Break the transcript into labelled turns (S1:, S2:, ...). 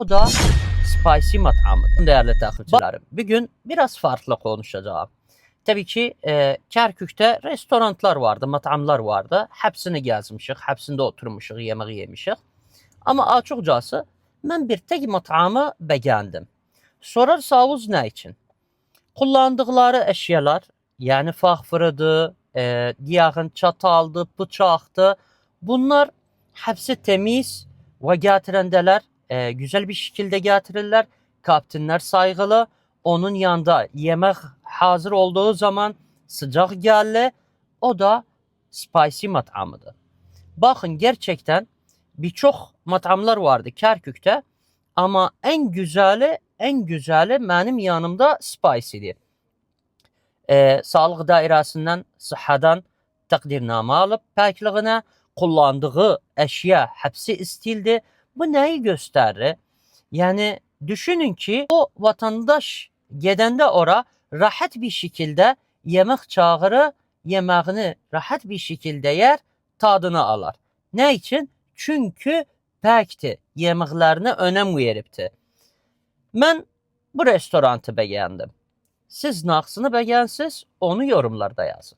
S1: O da Spicy mat'amıdır. Değerli takipçilerim, bugün biraz farklı konuşacağım. Tabii ki Kerkük'te restoranlar vardı, mat'amlar vardı. Hepsini gezmişik, hepsinde oturmuşuk, yemek yemişik. Ama açıkçası ben bir tek mat'amı beğendim. Sorarsanız ne için? Kullandıkları eşyalar, yani fahfırıdı, diyağın çataldı, bıçaktı. Bunlar hepsi temiz ve getirendeler güzel bir şekilde getirirler. Kaptinler saygılı. Onun yanında yemek hazır olduğu zaman sıcak geldi. O da spicy mat'amıdır. Bakın gerçekten birçok mat'amlar vardı Kerkük'te ama en güzeli benim yanımda Spicy'dir. Sağlık dairəsindən, sıhhadan təqdirnamə alıb pəkliğinə, kullandığı eşya hepsi istildi. Bu neyi gösterir? Yani düşünün ki o vatandaş gedəndə ora rahat bir şekilde yemek çağırır, yemeğini rahat bir şekilde yer, tadını alır. Ne için? Çünkü pəkdir, yeməklərinə önəm veribdir. Mən bu restoranı beğendim. Siz naxsını beğensiz, onu yorumlarda yazın.